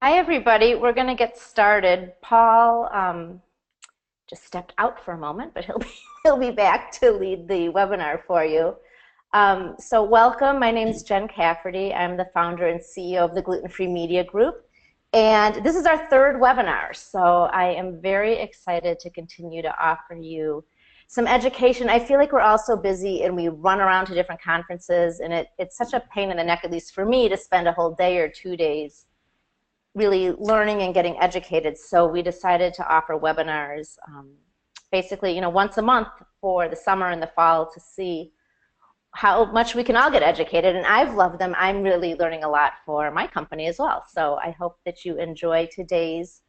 Hi, everybody. We're going to get started. Paul just stepped out for a moment, but he'll be, he'll be back to lead the webinar for you. So welcome. My name is Jen Cafferty. I'm the founder and CEO of the Gluten Free Media Group. And this is our third webinar. So I am very excited to continue to offer you some education. I feel like we're all so busy and we run around to different conferences, and it's such a pain in the neck, at least for me, to spend a whole day or 2 days really learning and getting educated. So we decided to offer webinars basically, once a month for the summer and the fall to see how much we can all get educated. And I've loved them. I'm really learning a lot for my company as well. So I hope that you enjoy today's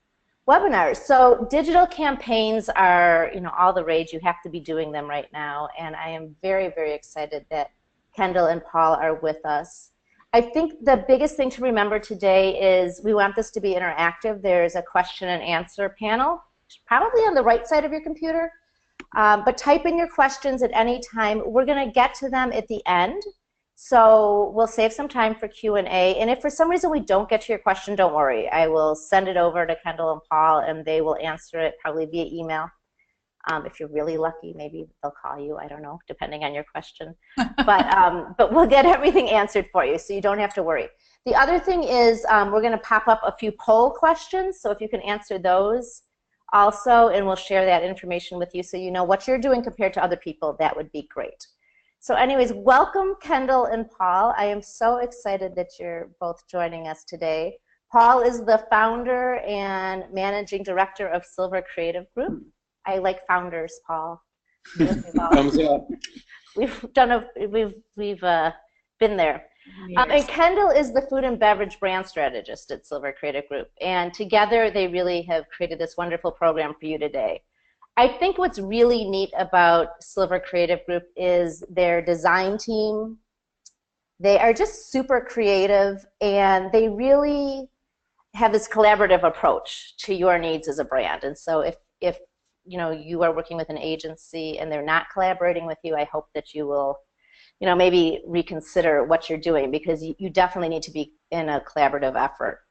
webinars. So digital campaigns are, all the rage. You have to be doing them right now. And I am very, very excited that Kendall and Paul are with us. I think the biggest thing to remember today is we want this to be interactive. There's a question and answer panel, probably on the right side of your computer. But type in your questions at any time. We're going to get to them at the end. So we'll save some time for Q&A. And if for some reason we don't get to your question, don't worry. I will send it over to Kendall and Paul, and they will answer it probably via email. If you're really lucky, maybe they'll call you. I don't know, depending on your question. But we'll get everything answered for you, so you don't have to worry. The other thing is we're going to pop up a few poll questions, so if you can answer those also, and we'll share that information with you so you know what you're doing compared to other people, that would be great. So anyways, welcome Kendall and Paul. I am so excited that you're both joining us today. Paul is the founder and managing director of Silver Creative Group. I like founders, Paul. Thumbs up. We've been there. Yes. And Kendall is the food and beverage brand strategist at Silver Creative Group. And together they really have created this wonderful program for you today. I think what's really neat about Silver Creative Group is their design team. They are just super creative, and they really have this collaborative approach to your needs as a brand. And so if you are working with an agency and they're not collaborating with you, I hope that you will, maybe reconsider what you're doing, because you definitely need to be in a collaborative effort.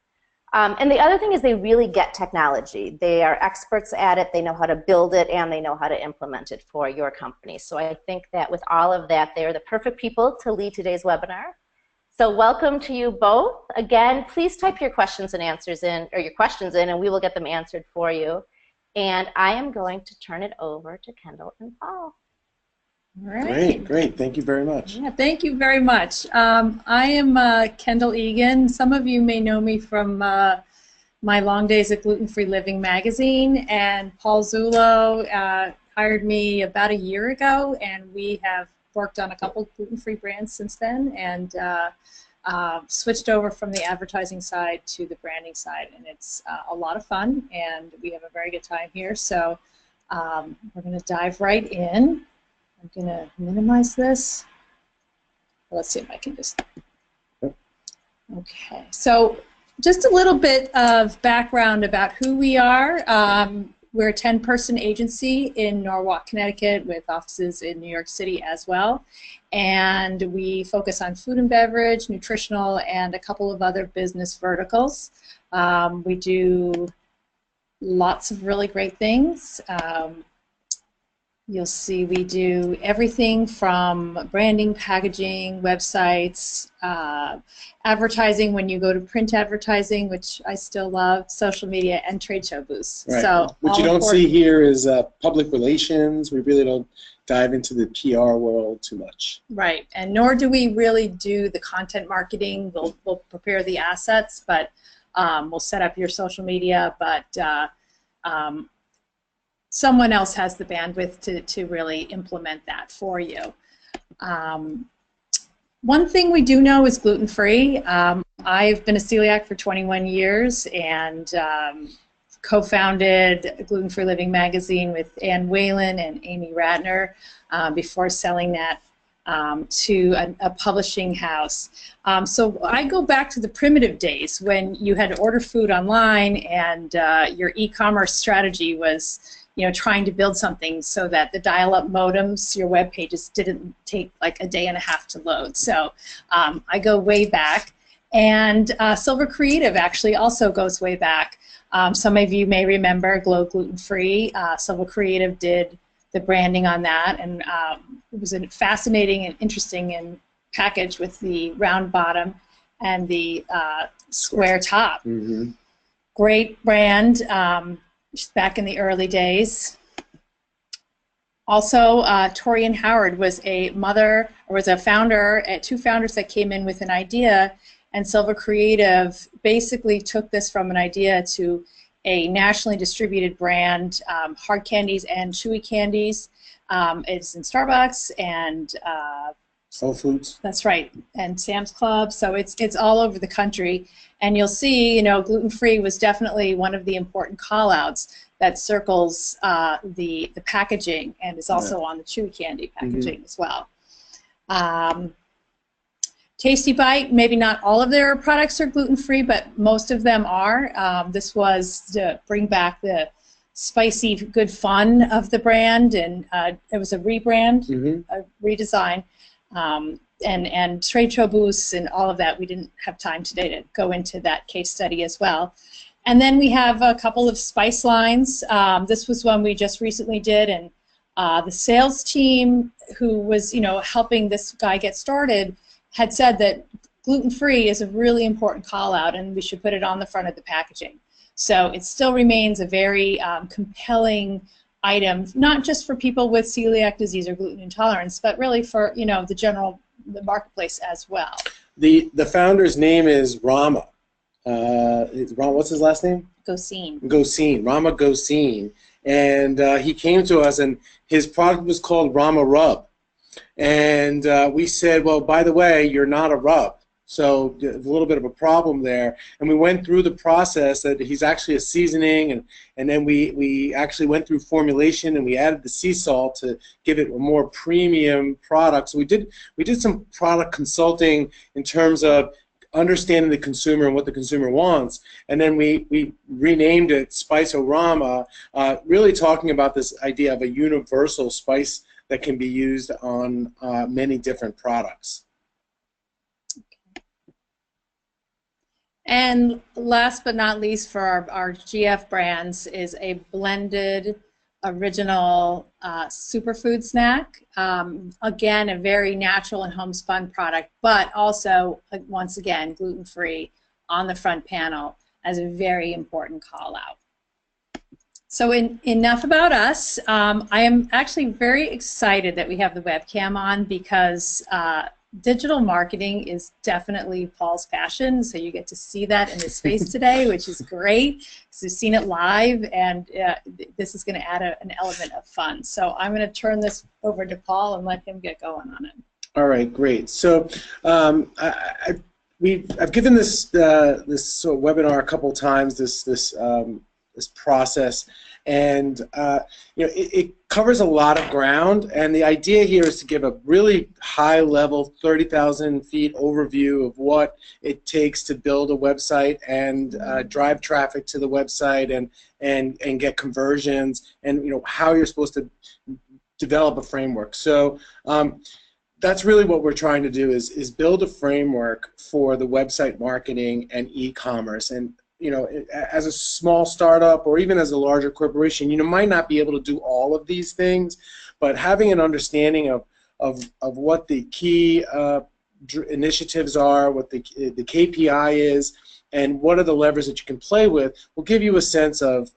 And the other thing is they really get technology. They are experts at it. They know how to build it, and they know how to implement it for your company. So I think that with all of that, they are the perfect people to lead today's webinar. So welcome to you both. Again, please type your questions and answers in, or your questions in, and we will get them answered for you. And I am going to turn it over to Kendall and Paul. All right. Great. Thank you very much. Yeah, thank you very much. I am Kendall Egan. Some of you may know me from my long days at Gluten Free Living magazine, and Paul Zullo hired me about a year ago, and we have worked on a couple gluten-free brands since then, and switched over from the advertising side to the branding side, and it's a lot of fun, and we have a very good time here. So we're going to dive right in. I'm going to minimize this. Let's see if I can just. Okay, so just a little bit of background about who we are. We're a 10-person agency in Norwalk, Connecticut, with offices in New York City as well. And we focus on food and beverage, nutritional, and a couple of other business verticals. We do lots of really great things. You'll see we do everything from branding, packaging, websites, advertising when you go to print advertising, which I still love, social media, and trade show booths. Right. So what you don't see here is public relations. We really don't dive into the PR world too much. Right, and nor do we really do the content marketing. We'll prepare the assets, but we'll set up your social media, but someone else has the bandwidth to really implement that for you. One thing we do know is gluten-free. I've been a celiac for 21 years and co-founded Gluten Free Living magazine with Ann Whalen and Amy Ratner before selling that to a publishing house. So I go back to the primitive days when you had to order food online, and your e-commerce strategy was trying to build something so that the dial-up modems, your web pages, didn't take like a day and a half to load. So I go way back, And Silver Creative actually also goes way back. Some of you may remember Glow Gluten Free. Silver Creative did the branding on that, and it was a fascinating and interesting and package with the round bottom and the square top. Mm-hmm. Great brand, just back in the early days. Also, Torian Howard was a mother, or was a founder, two founders that came in with an idea, and Silver Creative basically took this from an idea to a nationally distributed brand, hard candies and chewy candies. It's in Starbucks and Whole Foods. That's right, and Sam's Club. So it's all over the country, and you'll see, gluten-free was definitely one of the important call-outs that circles the packaging, and is also on the chewy candy packaging as well. Tasty Bite, maybe not all of their products are gluten-free, but most of them are. This was to bring back the spicy good fun of the brand, and it was a rebrand, a redesign. And trade show booths and all of that. We didn't have time today to go into that case study as well. And then we have a couple of spice lines. This was one we just recently did, and the sales team who was, helping this guy get started had said that gluten-free is a really important call-out, and we should put it on the front of the packaging. So it still remains a very compelling item, not just for people with celiac disease or gluten intolerance, but really for the marketplace as well. The founder's name is Rama. What's his last name? Gosin. Rama Gosin. And he came to us, and his product was called Rama Rub. And we said, well, by the way, you're not a rub. So a little bit of a problem there. And we went through the process that he's actually a seasoning, and then we actually went through formulation, and we added the sea salt to give it a more premium product. So we did some product consulting in terms of understanding the consumer and what the consumer wants, and then we renamed it Spice-O-Rama, really talking about this idea of a universal spice that can be used on many different products. And last but not least for our GF brands is a blended original superfood snack. Again, a very natural and homespun product, but also, once again, gluten-free on the front panel as a very important call-out. So enough about us. I am actually very excited that we have the webcam on, because digital marketing is definitely Paul's passion, so you get to see that in his face today, which is great, because we've seen it live, and this is going to add an element of fun. So I'm going to turn this over to Paul and let him get going on it. All right, great. So I've given this sort of webinar a couple times, this process, and it covers a lot of ground, and the idea here is to give a really high-level 30,000 feet overview of what it takes to build a website and drive traffic to the website and get conversions, and how you're supposed to develop a framework. So that's really what we're trying to do, is build a framework for the website marketing and e-commerce. And as a small startup or even as a larger corporation, you might not be able to do all of these things, but having an understanding of what the key initiatives are, what the KPI is, and what are the levers that you can play with will give you a sense of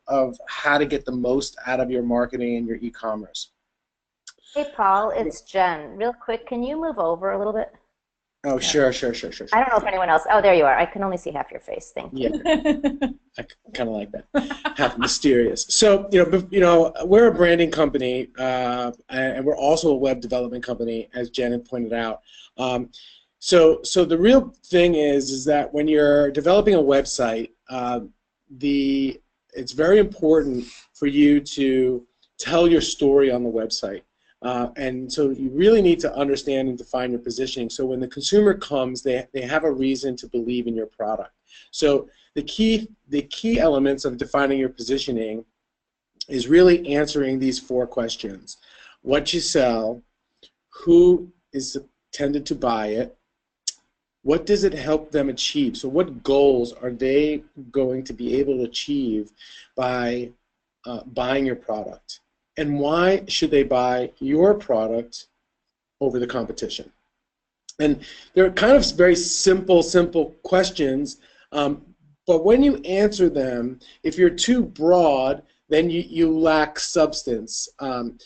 how to get the most out of your marketing and your e-commerce. Hey, Paul, it's Jen. Real quick, can you move over a little bit? Oh, sure. I don't know if anyone else. Oh, there you are. I can only see half your face. Thank you. Yeah, I kind of like that. Half mysterious. So, we're a branding company, and we're also a web development company, as Jen had pointed out. So the real thing is that when you're developing a website, it's very important for you to tell your story on the website. And so you really need to understand and define your positioning. So when the consumer comes, they have a reason to believe in your product. So the key elements of defining your positioning is really answering these 4 questions: what you sell, who is intended to buy it, What does it help them achieve? So what goals are they going to be able to achieve by buying your product? And why should they buy your product over the competition? And they're kind of very simple questions, but when you answer them, if you're too broad, then you lack substance. And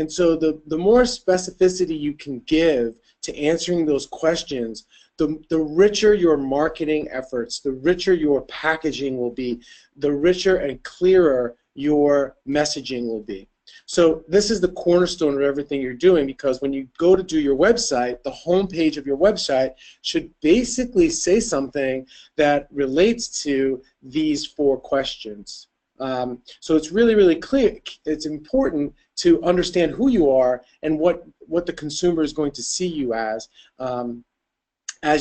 so the more specificity you can give to answering those questions, the richer your marketing efforts, the richer your packaging will be, the richer and clearer your messaging will be. So this is the cornerstone of everything you're doing, because when you go to do your website, the home page of your website should basically say something that relates to these 4 questions. So it's really clear. It's important to understand who you are and what the consumer is going to see you as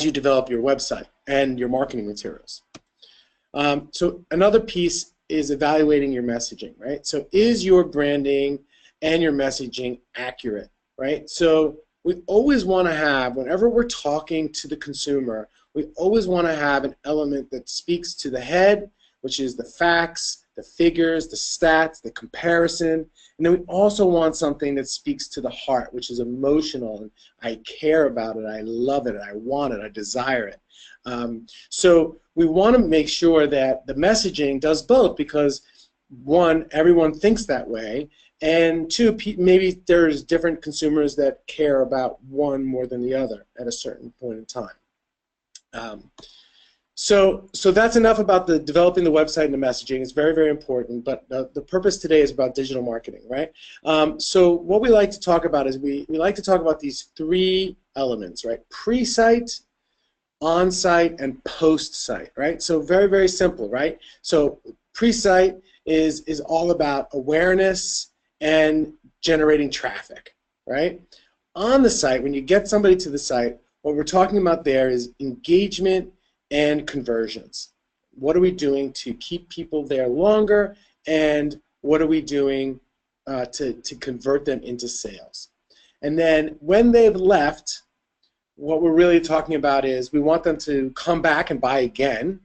you develop your website and your marketing materials. So another piece is evaluating your messaging, right? So is your branding and your messaging accurate, right? So we always want to have, whenever we're talking to the consumer, we always want to have an element that speaks to the head, which is the facts, the figures, the stats, the comparison, and then we also want something that speaks to the heart, which is emotional, and I care about it, I love it, I want it, I desire it. So we want to make sure that the messaging does both, because 1, everyone thinks that way, and 2, maybe there's different consumers that care about one more than the other at a certain point in time. So that's enough about the developing the website and the messaging. It's very important, but the purpose today is about digital marketing, right? So what we like to talk about is we like to talk about these 3 elements, right? Pre-site, on-site, and post-site, right? So very simple, right? So pre-site is all about awareness and generating traffic, right? On the site, when you get somebody to the site, what we're talking about there is engagement and conversions. What are we doing to keep people there longer, and what are we doing to convert them into sales? And then when they've left, what we're really talking about is we want them to come back and buy again.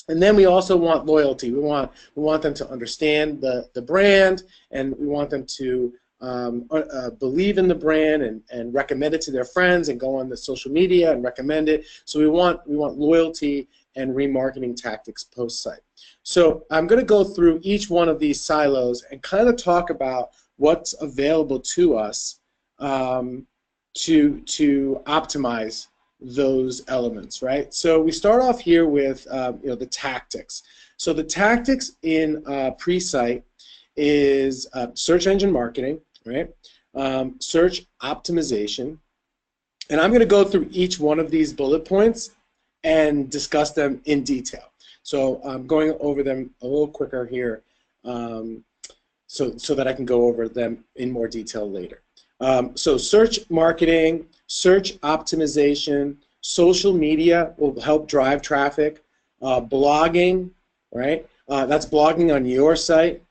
And then we also want loyalty. We want them to understand the brand, and we want them to believe in the brand and recommend it to their friends and go on the social media and recommend it. So we want loyalty and remarketing tactics post-site. So I'm going to go through each one of these silos and kind of talk about what's available to us to optimize those elements, right? So we start off here with the tactics. So the tactics in pre-site is search engine marketing, right? Search optimization, and I'm going to go through each one of these bullet points and discuss them in detail. So I'm going over them a little quicker here, so that I can go over them in more detail later. So search marketing, search optimization, social media will help drive traffic, blogging, right? That's blogging on your site.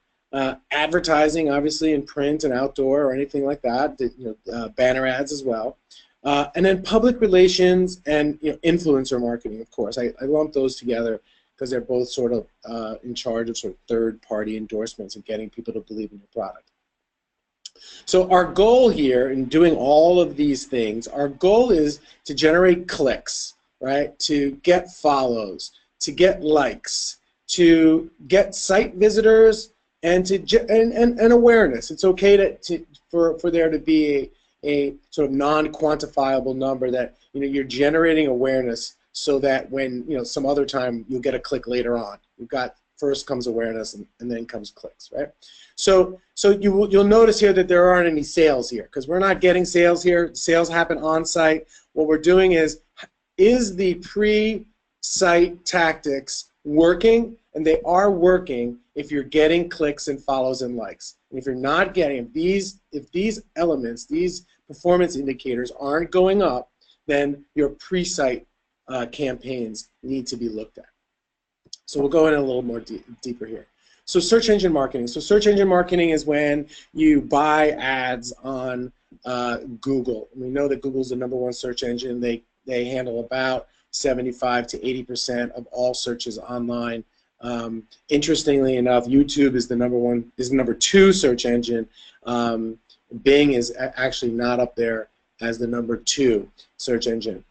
Advertising, obviously, in print and outdoor or anything like that. Banner ads as well. And then public relations and influencer marketing, of course. I lump those together because they're both sort of in charge of sort of third-party endorsements and getting people to believe in your product. So our goal here in doing all of these things, our goal is to generate clicks, right? To get follows, to get likes, to get site visitors, and and awareness. It's okay for there to be a sort of non-quantifiable number that you're generating awareness, so that when some other time you'll get a click later on. You've got first comes awareness and then comes clicks, right? So you'll notice here that there aren't any sales here because we're not getting sales here. Sales happen on site. What we're doing is the pre-site tactics working? And they are working if you're getting clicks and follows and likes. And if you're not getting, if these elements, these performance indicators aren't going up, then your pre-site campaigns need to be looked at. So we'll go in a little more deeper here. So search engine marketing. So search engine marketing is when you buy ads on Google. We know that Google's the #1 search engine. They they handle about 75 to 80% of all searches online. Interestingly enough, YouTube is the number 2 search engine. Bing is actually not up there as the number 2 search engine.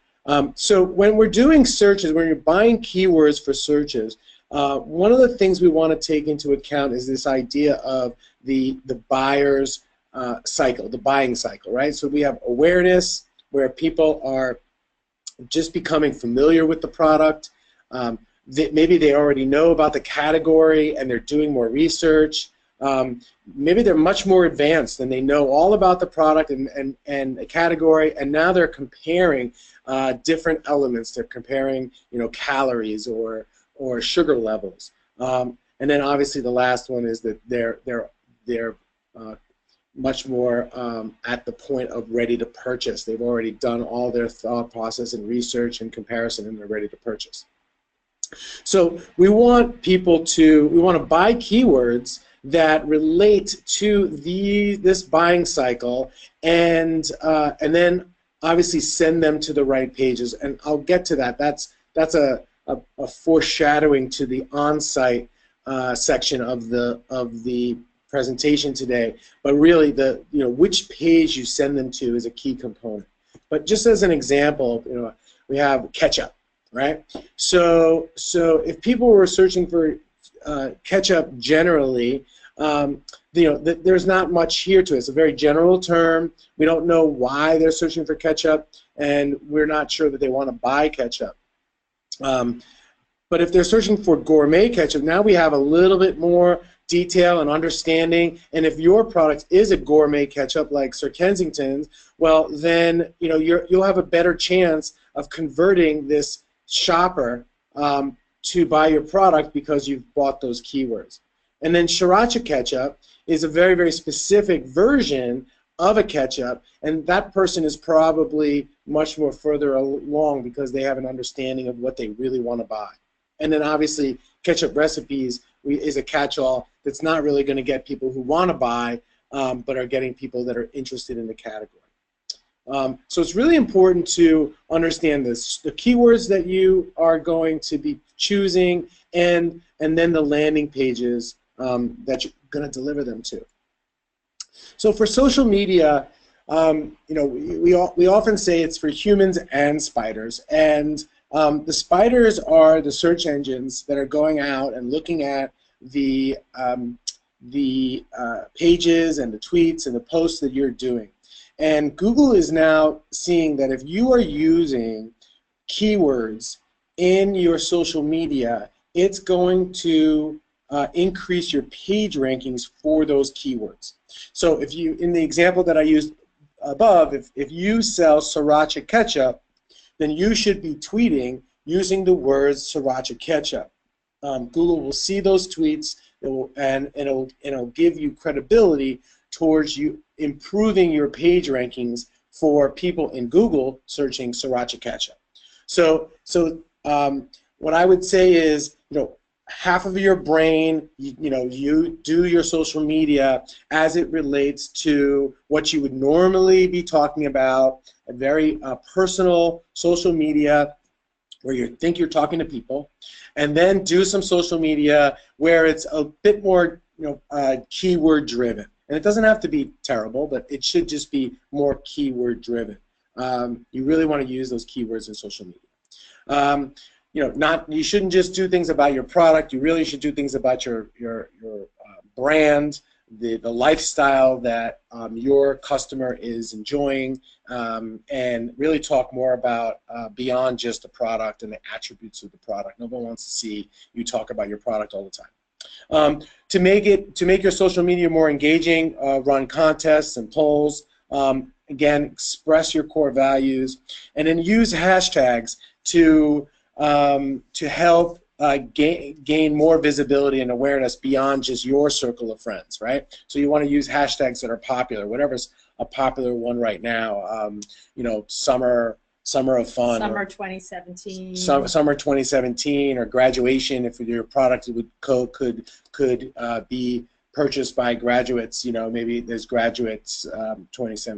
So when we're doing searches, when you're buying keywords for searches, one of the things we want to take into account is this idea of the buyer's cycle, the buying cycle, right? So we have awareness, where people are just becoming familiar with the product. Maybe they already know about the category and they're doing more research. Maybe they're much more advanced and they know all about the product and a category, and now they're comparing different elements. They're comparing, calories or sugar levels. And then obviously the last one is that they're much more at the point of ready to purchase. They've already done all their thought process and research and comparison, and they're ready to purchase. So we want people to buy keywords that relate to this buying cycle, and then obviously send them to the right pages. And I'll get to that. That's a foreshadowing to the on-site section of the presentation today. But really, which page you send them to is a key component. But just as an example, we have ketchup, right? So if people were searching for ketchup generally, there's not much here to it. It's a very general term. We don't know why they're searching for ketchup, and we're not sure that they want to buy ketchup. But if they're searching for gourmet ketchup, now we have a little bit more detail and understanding. And if your product is a gourmet ketchup like Sir Kensington's, well, then you'll have a better chance of converting this shopper to buy your product because you've bought those keywords. And then sriracha ketchup is a very, very specific version of a ketchup, and that person is probably much more further along because they have an understanding of what they really want to buy. And then obviously ketchup recipes is a catch-all that's not really going to get people who want to buy, but are getting people that are interested in the category. So it's really important to understand the keywords that you are going to be choosing, and then the landing pages that you're going to deliver them to. So for social media, we often say it's for humans and spiders, and the spiders are the search engines that are going out and looking at the pages and the tweets and the posts that you're doing. And Google is now seeing that if you are using keywords in your social media, it's going to increase your page rankings for those keywords. So if you, in the example that I used above, if you sell sriracha ketchup, then you should be tweeting using the words sriracha ketchup. Google will see those tweets, and it'll give you credibility towards you improving your page rankings for people in Google searching sriracha ketchup. So what I would say is, half of your brain, you do your social media as it relates to what you would normally be talking about, a very personal social media where you think you're talking to people, and then do some social media where it's a bit more keyword driven. And it doesn't have to be terrible, but it should just be more keyword driven. You really want to use those keywords in social media. You shouldn't just do things about your product. You really should do things about your brand, the lifestyle that your customer is enjoying, and really talk more about beyond just the product and the attributes of the product. No one wants to see you talk about your product all the time. To make your social media more engaging, run contests and polls. Again, express your core values, and then use hashtags to help gain more visibility and awareness beyond just your circle of friends, right? So you want to use hashtags that are popular, whatever's a popular one right now. Summer of fun. Summer 2017. Summer 2017, or graduation, if your product could be purchased by graduates. Maybe there's graduates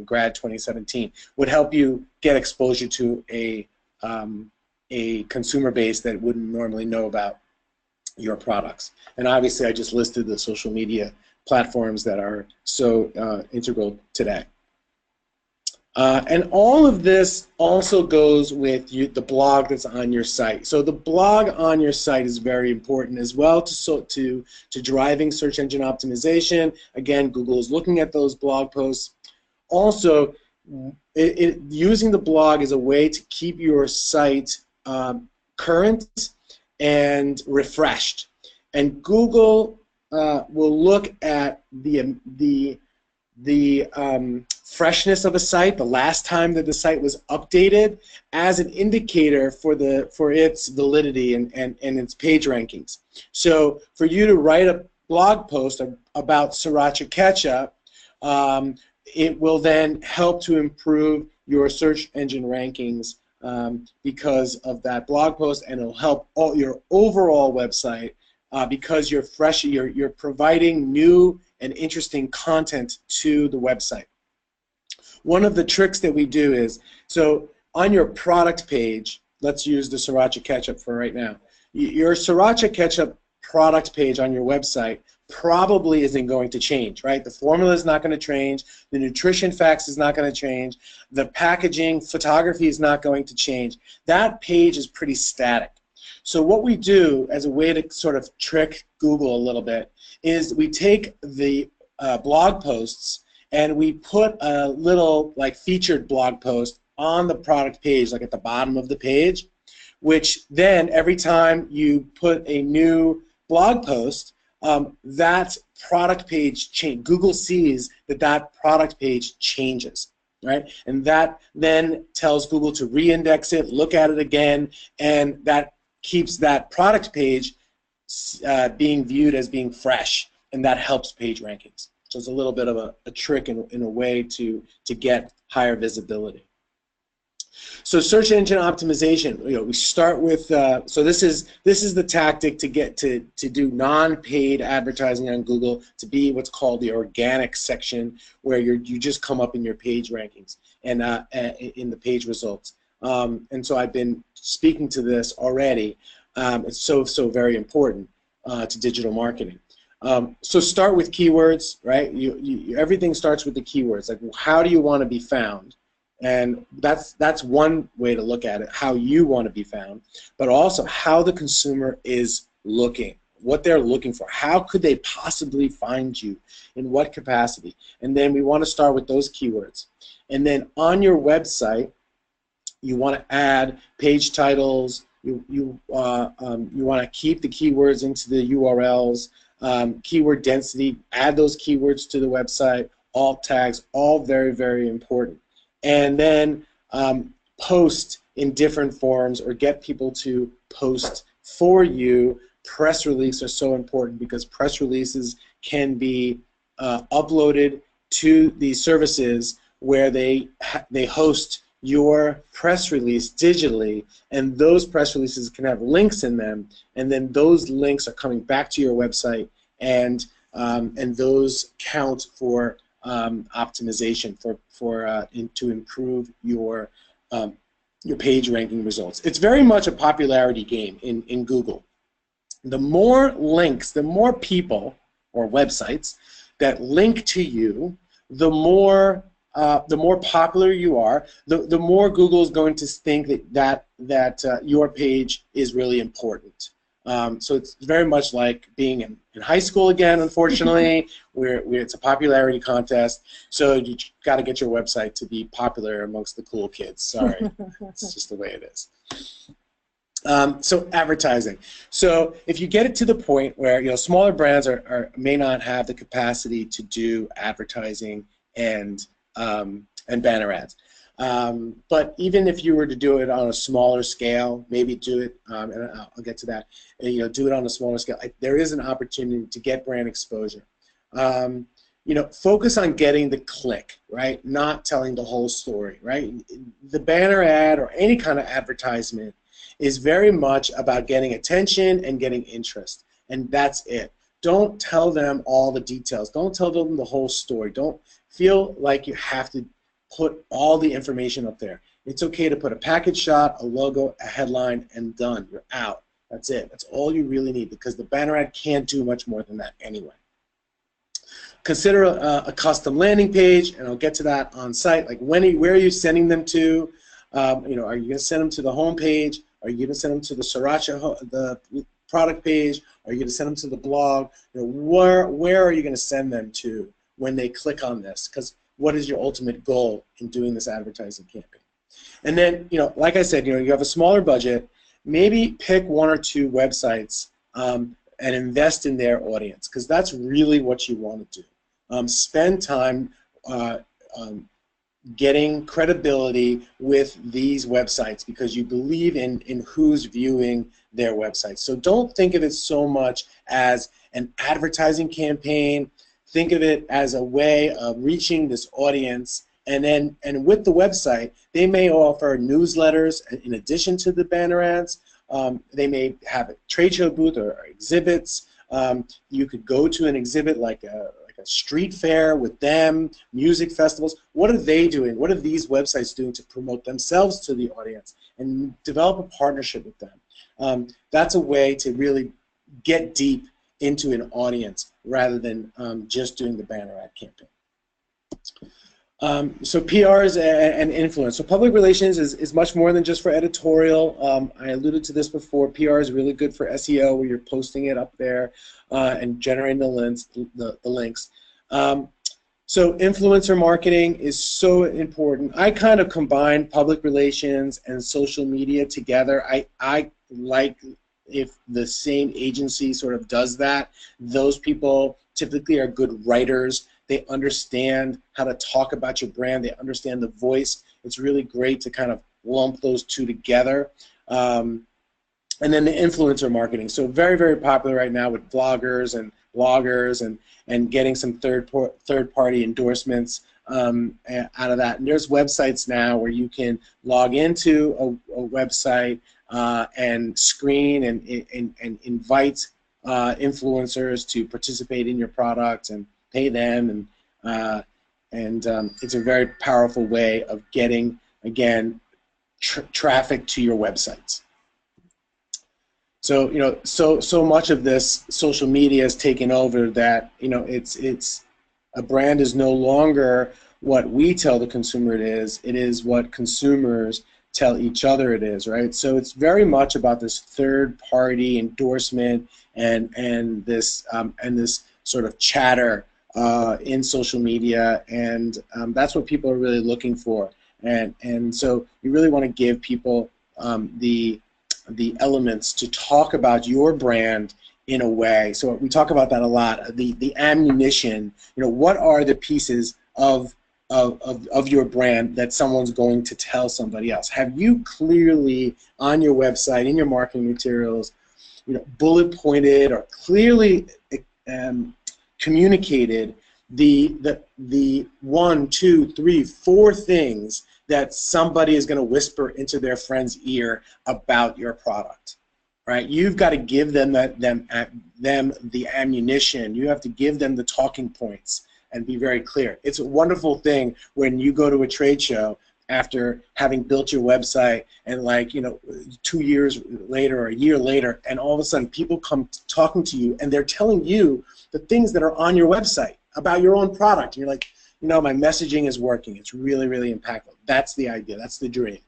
grad 2017 would help you get exposure to a a consumer base that wouldn't normally know about your products. And obviously, I just listed the social media platforms that are so integral today. And all of this also goes with the blog that's on your site. So the blog on your site is very important as well to driving search engine optimization. Again, Google is looking at those blog posts. Also, using the blog is a way to keep your site current and refreshed. And Google will look at the freshness of a site, the last time that the site was updated, as an indicator for its validity and its page rankings. So for you to write a blog post about sriracha ketchup, it will then help to improve your search engine rankings because of that blog post, and it'll help your overall website because you're providing new and interesting content to the website. One of the tricks that we do is, so on your product page, let's use the sriracha ketchup for right now. Your sriracha ketchup product page on your website probably isn't going to change, right? The formula is not going to change. The nutrition facts is not going to change. The packaging, photography is not going to change. That page is pretty static. So what we do as a way to sort of trick Google a little bit is we take the blog posts and we put a little like featured blog post on the product page, like at the bottom of the page, which then every time you put a new blog post, that product page change. Google sees that product page changes, right? And that then tells Google to re-index it, look at it again, and that keeps that product page being viewed as being fresh, and that helps page rankings. So it's a little bit of a trick in a way to get higher visibility. So search engine optimization, we start with, so this is the tactic to get to do non-paid advertising on Google, to be what's called the organic section, where you just come up in your page rankings and in the page results. And so I've been speaking to this already. It's so very important to digital marketing. So start with keywords, right? Everything starts with the keywords. Like, how do you want to be found? And that's one way to look at it, how you want to be found, but also how the consumer is looking, what they're looking for. How could they possibly find you? In what capacity? And then we want to start with those keywords. And then on your website, you want to add page titles. You want to keep the keywords into the URLs. Keyword density, add those keywords to the website, alt tags, all very important. And then post in different forms, or get people to post for you. Press releases are so important because press releases can be uploaded to these services where they host your press release digitally, and those press releases can have links in them, and then those links are coming back to your website, and those count for optimization to improve your page ranking results. It's very much a popularity game in Google. The more links, the more people or websites that link to you, the more popular you are, the more Google is going to think that your page is really important. So it's very much like being in high school again, unfortunately, where it's a popularity contest. So you got to get your website to be popular amongst the cool kids. Sorry, it's just the way it is. So advertising. So if you get it to the point where smaller brands may not have the capacity to do advertising and banner ads. But even if you were to do it on a smaller scale, maybe do it, and I'll get to that, do it on a smaller scale, there is an opportunity to get brand exposure. Focus on getting the click, right? Not telling the whole story, right? The banner ad or any kind of advertisement is very much about getting attention and getting interest, and that's it. Don't tell them all the details. Don't tell them the whole story. Don't feel like you have to put all the information up there. It's okay to put a package shot, a logo, a headline, and done. You're out. That's it. That's all you really need, because the banner ad can't do much more than that anyway. Consider a custom landing page, and I'll get to that on site. Like where are you sending them to? Are you going to send them to the home page? Are you going to send them to the Sriracha, the product page? Are you going to send them to the blog? Where are you going to send them to when they click on this? Because what is your ultimate goal in doing this advertising campaign? And then, like I said, you have a smaller budget. Maybe pick 1 or 2 websites and invest in their audience, because that's really what you want to do. Spend time getting credibility with these websites because you believe in who's viewing their websites. So don't think of it so much as an advertising campaign. Think of it as a way of reaching this audience. And with the website, they may offer newsletters in addition to the banner ads. They may have a trade show booth or exhibits. You could go to an exhibit like a street fair with them, music festivals. What are they doing? What are these websites doing to promote themselves to the audience and develop a partnership with them? That's a way to really get deep into an audience rather than just doing the banner ad campaign. So PRs and influence. So public relations is much more than just for editorial. I alluded to this before. PR is really good for SEO, where you're posting it up there and generating the links. So influencer marketing is so important. I kind of combine public relations and social media together. I like if the same agency sort of does that. Those people typically are good writers. They understand how to talk about your brand. They understand the voice. It's really great to kind of lump those two together. And then the influencer marketing. So very, very popular right now with bloggers and bloggers and getting some third-party endorsements out of that. And there's websites now where you can log into a website and screen and invite influencers to participate in your product and pay them, and it's a very powerful way of getting, again, traffic to your websites. So so much of this social media is taken over that it's a brand is no longer what we tell the consumer it is. It is what consumers tell each other it is, right? So it's very much about this third-party endorsement and this sort of chatter in social media, and that's what people are really looking for. And so you really want to give people the elements to talk about your brand in a way. So we talk about that a lot. The ammunition. What are the pieces of your brand that someone's going to tell somebody else? Have you clearly on your website, in your marketing materials, bullet pointed or clearly communicated the 1, 2, 3, 4 things that somebody is going to whisper into their friend's ear about your product, right? You've got to give them the ammunition. You have to give them the talking points and be very clear. It's a wonderful thing when you go to a trade show after having built your website and 2 years later or a year later, and all of a sudden people come talking to you and they're telling you the things that are on your website about your own product. And you're like, my messaging is working. It's really, really impactful. That's the idea. That's the dream.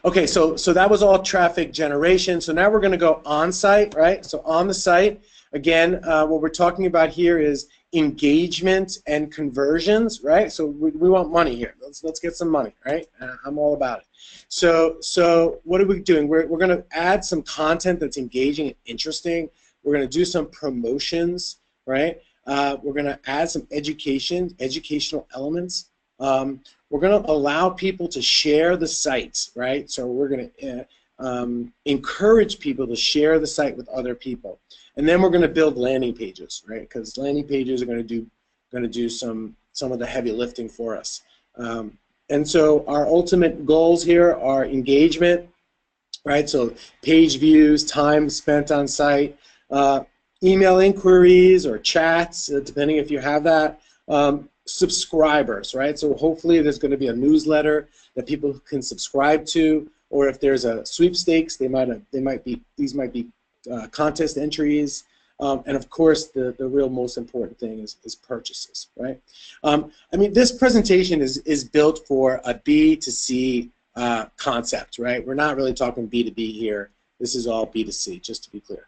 Okay, so that was all traffic generation. So now we're going to go on site, right? So on the site, again, what we're talking about here is engagement and conversions, right? So we want money here. Let's get some money, right? I'm all about it. So what are we doing? We're going to add some content that's engaging and interesting. We're going to do some promotions, right? We're going to add some educational elements. We're going to allow people to share the sites, right? So we're going to encourage people to share the site with other people. And then we're going to build landing pages, right? Because landing pages are going to do some of the heavy lifting for us. And so our ultimate goals here are engagement, right? So page views, time spent on site, email inquiries or chats, depending if you have that, subscribers, right? So hopefully there's going to be a newsletter that people can subscribe to, or if there's a sweepstakes, these might be contest entries, and of course the real most important thing is purchases, right? I mean, this presentation is built for a B2C concept, right? We're not really talking B2B here. This is all B2C, just to be clear.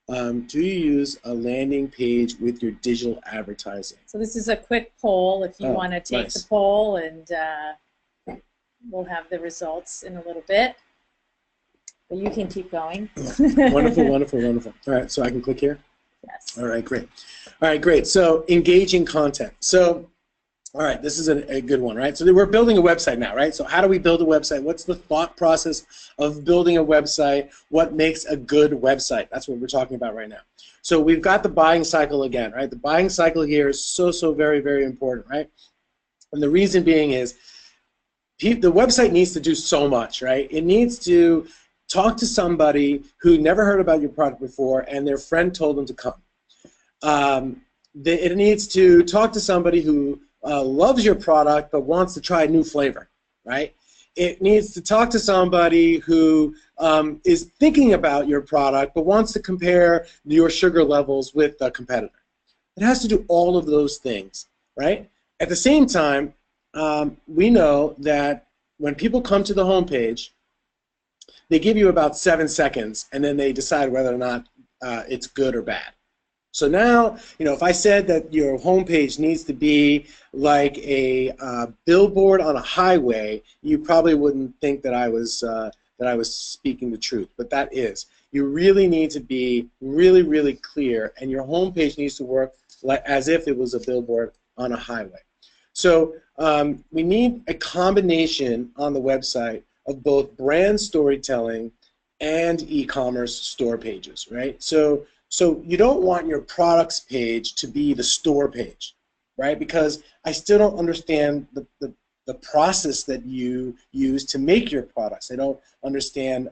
Do you use a landing page with your digital advertising? So this is a quick poll if you want to take nice. the poll, and we'll have the results in a little bit. But you can keep going. Wonderful, wonderful, wonderful. All right, so I can click here? Yes. All right, great. All right, great. So engaging content. So, all right, this is a good one, right? So we're building a website now, right? So how do we build a website? What's the thought process of building a website? What makes a good website? That's what we're talking about right now. So we've got the buying cycle again, right? The buying cycle here is so very, very important, right? And the reason being is the website needs to do so much, right? It needs to talk to somebody who never heard about your product before and their friend told them to come. It needs to talk to somebody who loves your product but wants to try a new flavor, right? It needs to talk to somebody who is thinking about your product but wants to compare your sugar levels with a competitor. It has to do all of those things, right? At the same time, we know that when people come to the homepage, they give you about 7 seconds and then they decide whether or not it's good or bad. So now, you know, if I said that your homepage needs to be like a billboard on a highway, you probably wouldn't think that I was speaking the truth, but that is. You really need to be really clear, and your homepage needs to work like as if it was a billboard on a highway. So we need a combination on the website of both brand storytelling and e-commerce store pages, right? So you don't want your products page to be the store page, right? Because I still don't understand the process that you use to make your products. I don't understand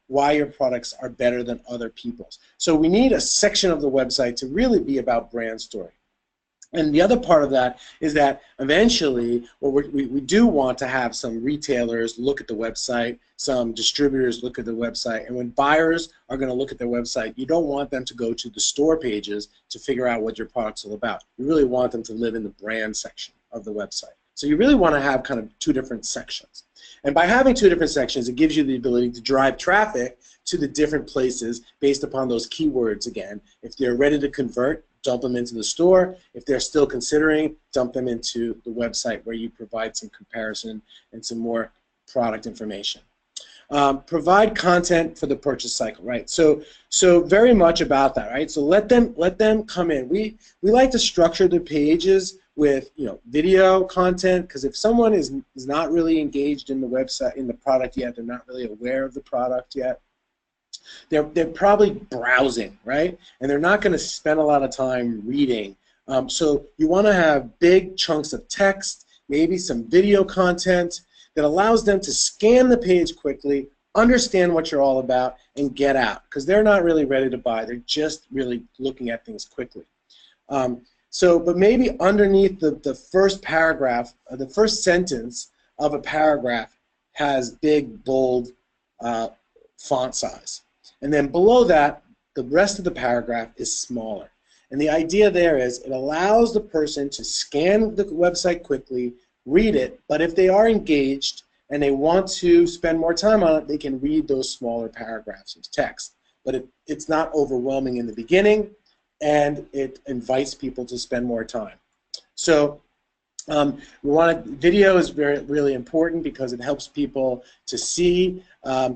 why your products are better than other people's. So we need a section of the website to really be about brand story. And the other part of that is that eventually, we do want to have some retailers look at the website, some distributors look at the website, and when buyers are going to look at their website, you don't want them to go to the store pages to figure out what your product's all about. You really want them to live in the brand section of the website. So you really want to have kind of 2 different sections. And by having 2 different sections, it gives you the ability to drive traffic to the different places based upon those keywords again. If they're ready to convert, dump them into the store. If they're still considering, dump them into the website where you provide some comparison and some more product information. Provide content for the purchase cycle, right? So very much about that, right? So let them come in. We like to structure the pages with, you know, video content, because if someone is not really engaged in the website, in the product yet, they're not really aware of the product yet, they're probably browsing, right? And they're not going to spend a lot of time reading. So you want to have big chunks of text, maybe some video content that allows them to scan the page quickly, understand what you're all about, and get out, because they're not really ready to buy. They're just really looking at things quickly. But maybe underneath the first paragraph, the first sentence of a paragraph has big, bold font size. And then below that, the rest of the paragraph is smaller. And the idea there is it allows the person to scan the website quickly, read it, but if they are engaged and they want to spend more time on it, they can read those smaller paragraphs of text. But it's not overwhelming in the beginning, and it invites people to spend more time. So video is really important because it helps people to see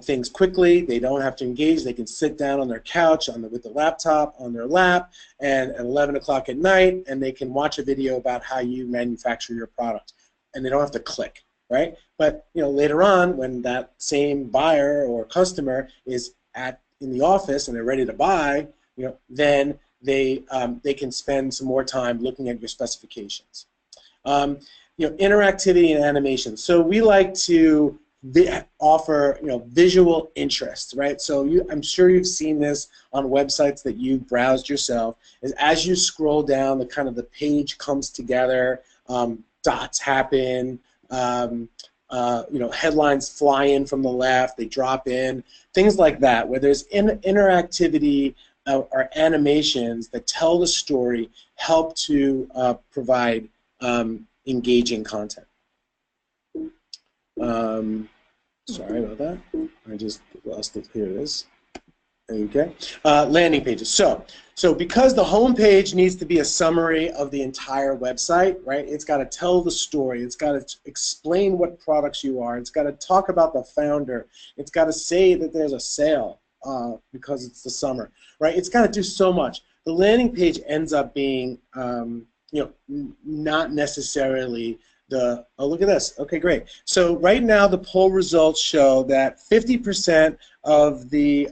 things quickly. They don't have to engage. They can sit down on their couch with the laptop on their lap and at 11 o'clock at night, and they can watch a video about how you manufacture your product, and they don't have to click, right? But you know, later on, when that same buyer or customer is in the office and they're ready to buy, you know, then they can spend some more time looking at your specifications. You know, interactivity and animation. So we like to offer visual interest, right? So I'm sure you've seen this on websites that you've browsed yourself. Is as you scroll down, the page comes together, dots happen, headlines fly in from the left, they drop in, things like that, where there's interactivity or animations that tell the story, help to provide engaging content. Sorry about that. I just lost it. Here it is. Okay. Landing pages. So because the home page needs to be a summary of the entire website, right? It's got to tell the story. It's got to explain what products you are. It's got to talk about the founder. It's got to say that there's a sale because it's the summer, right? It's got to do so much. The landing page ends up being, not necessarily oh, look at this. Okay, great. So right now the poll results show that 50% of the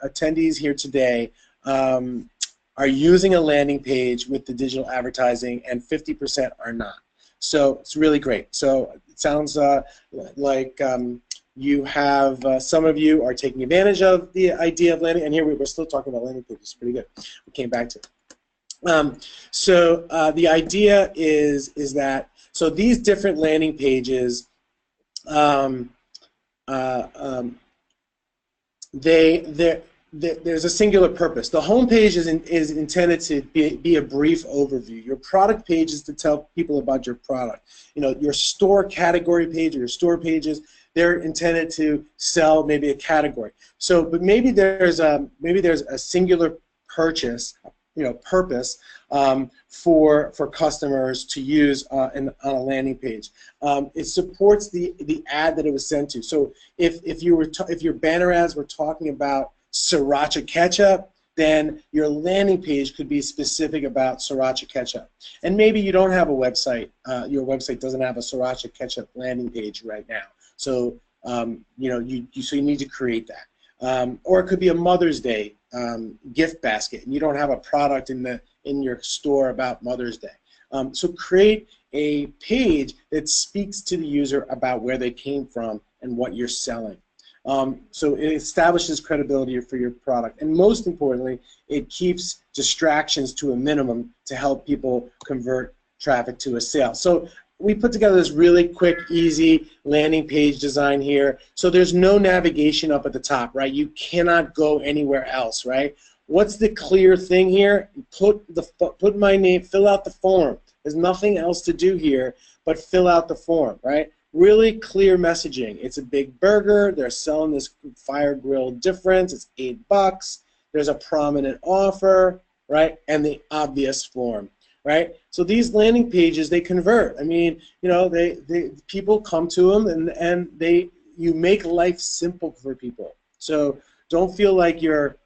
attendees here today are using a landing page with the digital advertising, and 50% are not. So it's really great. So it sounds like you have, some of you are taking advantage of the idea of landing, and here we're still talking about landing pages. It's pretty good. We came back to it. The idea is that, so these different landing pages, there's a singular purpose. The home page is intended to be a brief overview. Your product page is to tell people about your product. Your store category page or your store pages, they're intended to sell maybe a category. So, but maybe there's a singular purpose for customers to use on a landing page. It supports the ad that it was sent to. So if your banner ads were talking about sriracha ketchup, then your landing page could be specific about sriracha ketchup. And maybe you don't have a website. Your website doesn't have a sriracha ketchup landing page right now. So you need to create that. Or it could be a Mother's Day gift basket, and you don't have a product in your store about Mother's Day. So create a page that speaks to the user about where they came from and what you're selling. So it establishes credibility for your product, and most importantly, it keeps distractions to a minimum to help people convert traffic to a sale. So we put together this really quick, easy landing page design here. So there's no navigation up at the top, right? You cannot go anywhere else, right? What's the clear thing here? Put my name, fill out the form. There's nothing else to do here but fill out the form, right? Really clear messaging. It's a big burger. They're selling this fire grill difference. It's $8. There's a prominent offer, right? And the obvious form, right? So these landing pages, they convert. I mean, people come to them, and you make life simple for people. So don't feel like you're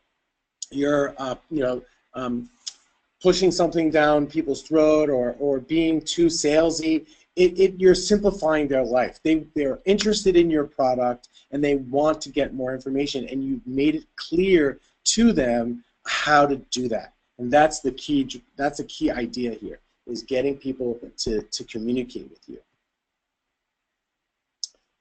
pushing something down people's throat or being too salesy. You're simplifying their life. They're interested in your product, and they want to get more information, and you've made it clear to them how to do that. And that's the key. That's a key idea here, is getting people to communicate with you.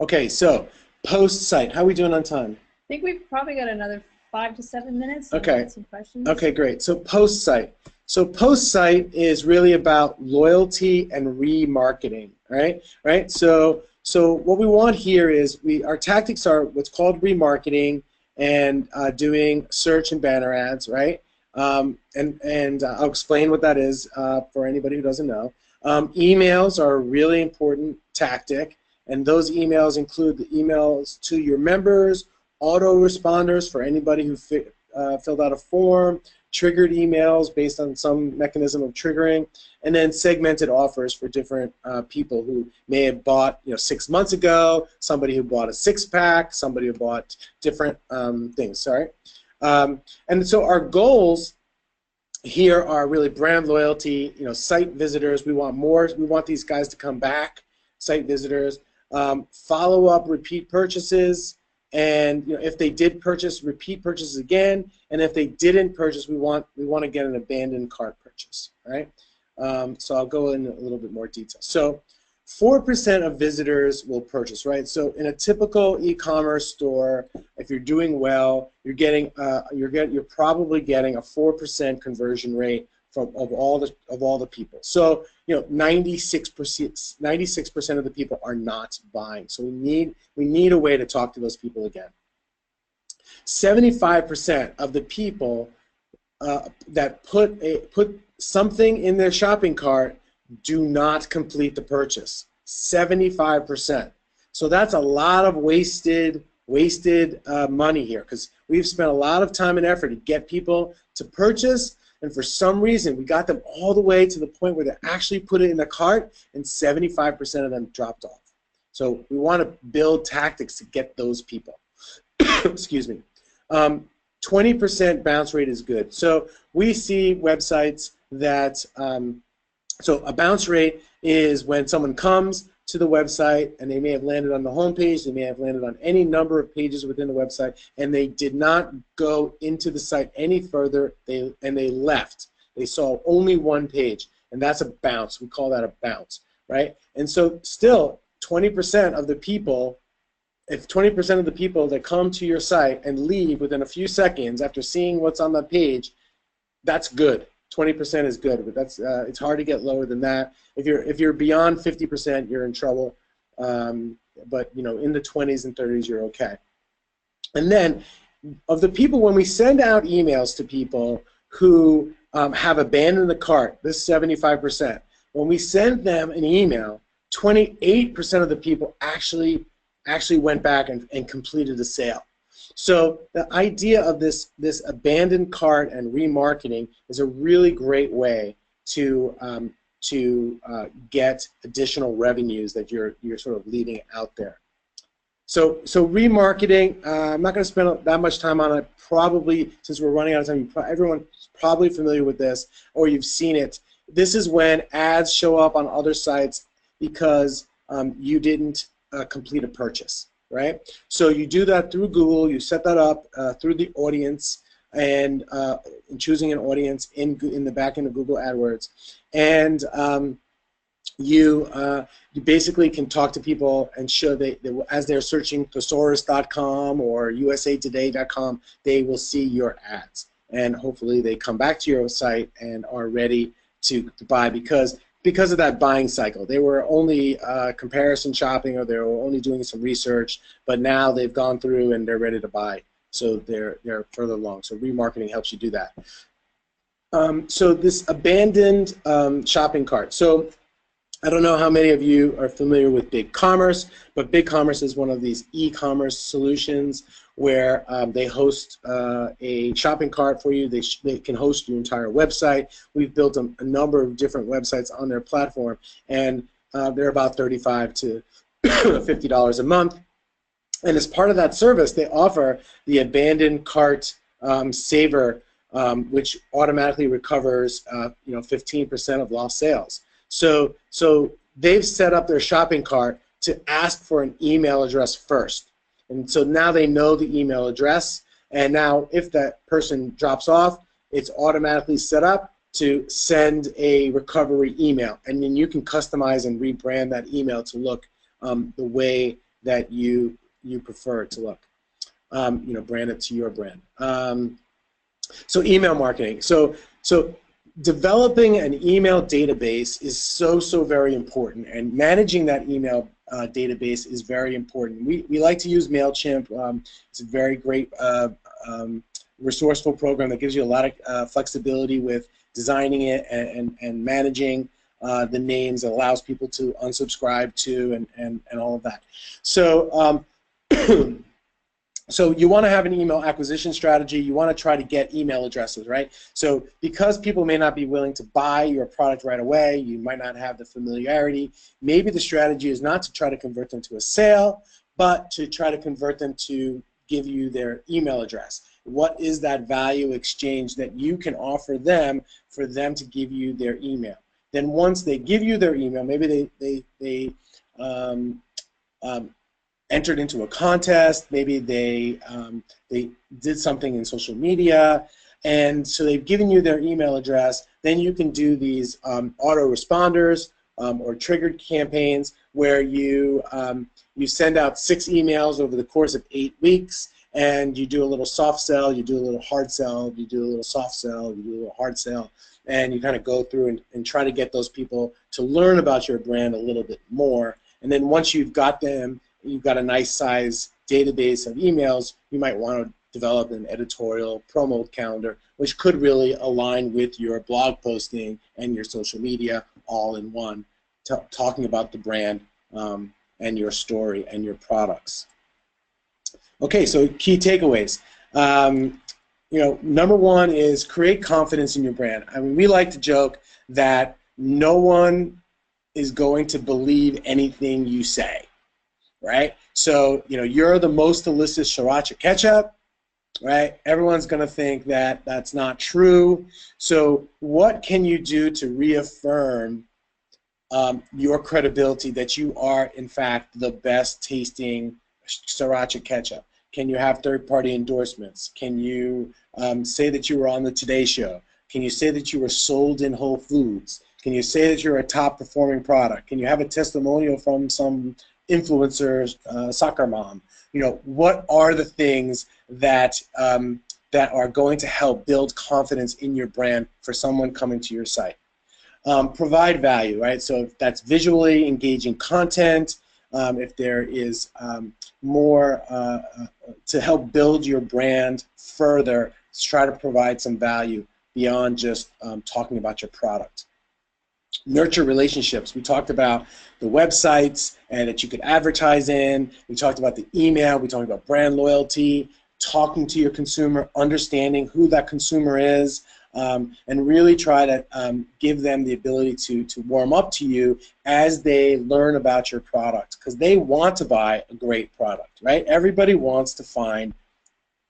Okay, so post site. How are we doing on time? I think we've probably got another 5 to 7 minutes. Okay. Some questions. Okay, great. So post site. So post site is really about loyalty and remarketing, right? Right. So what we want here is our tactics are what's called remarketing and doing search and banner ads, right? And I'll explain what that is for anybody who doesn't know. Emails are a really important tactic, and those emails include the emails to your members, autoresponders for anybody who filled out a form, triggered emails based on some mechanism of triggering, and then segmented offers for different people who may have bought 6 months ago, somebody who bought a 6-pack, somebody who bought different things. Sorry. And so our goals here are really brand loyalty, site visitors. We want more. We want these guys to come back, site visitors, follow-up repeat purchases, and if they did purchase, repeat purchases again, and if they didn't purchase, we want to get an abandoned cart purchase. All right. So I'll go in a little bit more detail. So 4% of visitors will purchase, right? So in a typical e-commerce store, if you're doing well, you're probably getting a 4% conversion rate of all the people. So 96% of the people are not buying. So we need a way to talk to those people again. 75% of the people that put something in their shopping cart do not complete the purchase. 75%. So that's a lot of wasted money here, because we've spent a lot of time and effort to get people to purchase, and for some reason we got them all the way to the point where they actually put it in the cart, and 75% of them dropped off. So we want to build tactics to get those people. Excuse me. 20% bounce rate is good. So we see websites that, so a bounce rate is when someone comes to the website and they may have landed on the home page, they may have landed on any number of pages within the website, and they did not go into the site any further, and they left. They saw only one page, and that's a bounce. We call that a bounce, right? And so still 20% of the people, if 20% of the people that come to your site and leave within a few seconds after seeing what's on that page, that's good. 20% is good, but that's it's hard to get lower than that. If you're beyond 50%, you're in trouble. But in the 20s and 30s, you're okay. And then, of the people, when we send out emails to people who have abandoned the cart, this 75%, when we send them an email, 28% of the people actually went back and completed a sale. So the idea of this abandoned cart and remarketing is a really great way to get additional revenues that you're sort of leaving out there. So remarketing, I'm not going to spend that much time on it. Probably, since we're running out of time, everyone's probably familiar with this, or you've seen it. This is when ads show up on other sites because you didn't complete a purchase, right? So you do that through Google. You set that up through the audience, and choosing an audience in the back end of Google AdWords, and you basically can talk to people and show as they're searching thesaurus.com or usatoday.com, they will see your ads, and hopefully they come back to your site and are ready to buy because of that buying cycle. They were only comparison shopping, or they were only doing some research, but now they've gone through and they're ready to buy. So they're further along. So remarketing helps you do that. So this abandoned shopping cart. So I don't know how many of you are familiar with BigCommerce, but BigCommerce is one of these e-commerce solutions where they host a shopping cart for you. They can host your entire website. We've built a number of different websites on their platform, and they're about $35 to $50 a month. And as part of that service, they offer the abandoned cart saver, which automatically recovers 15% of lost sales. So they've set up their shopping cart to ask for an email address first. And so now they know the email address, and now if that person drops off, it's automatically set up to send a recovery email. And then you can customize and rebrand that email to look the way that you prefer it to look. Brand it to your brand. So email marketing. So developing an email database is so very important, and managing that email database is very important. We like to use MailChimp. It's a very great resourceful program that gives you a lot of flexibility with designing it and managing the names. It allows people to unsubscribe to and all of that. So so you want to have an email acquisition strategy. You want to try to get email addresses, right? So because people may not be willing to buy your product right away, you might not have the familiarity, maybe the strategy is not to try to convert them to a sale, but to try to convert them to give you their email address. What is that value exchange that you can offer them for them to give you their email? Then once they give you their email, maybe they entered into a contest, maybe they did something in social media, and so they've given you their email address. Then you can do these autoresponders, or triggered campaigns where you you send out 6 emails over the course of 8 weeks, and you do a little soft sell, you do a little hard sell, you do a little soft sell, you do a little hard sell, and you kind of go through and try to get those people to learn about your brand a little bit more. And then once you've got them, you've got a nice size database of emails, you might want to develop an editorial promo calendar, which could really align with your blog posting and your social media all in one, talking about the brand and your story and your products. Okay, so key takeaways. You know, number one is create confidence in your brand. I mean, we like to joke that no one is going to believe anything you say, right? So, you know, you're the most delicious sriracha ketchup, right? Everyone's going to think that that's not true. So what can you do to reaffirm your credibility that you are, in fact, the best tasting sriracha ketchup? Can you have third-party endorsements? Can you say that you were on the Today Show? Can you say that you were sold in Whole Foods? Can you say that you're a top-performing product? Can you have a testimonial from some influencer, soccer mom? You know, what are the things that that are going to help build confidence in your brand for someone coming to your site? Provide value, right? So if that's visually engaging content, if there is more to help build your brand further, try to provide some value beyond just talking about your product. Nurture relationships. We talked about the websites and that you could advertise in. We talked about the email. We talked about brand loyalty, talking to your consumer, understanding who that consumer is, and really try to give them the ability to warm up to you as they learn about your product, because they want to buy a great product, right? Everybody wants to find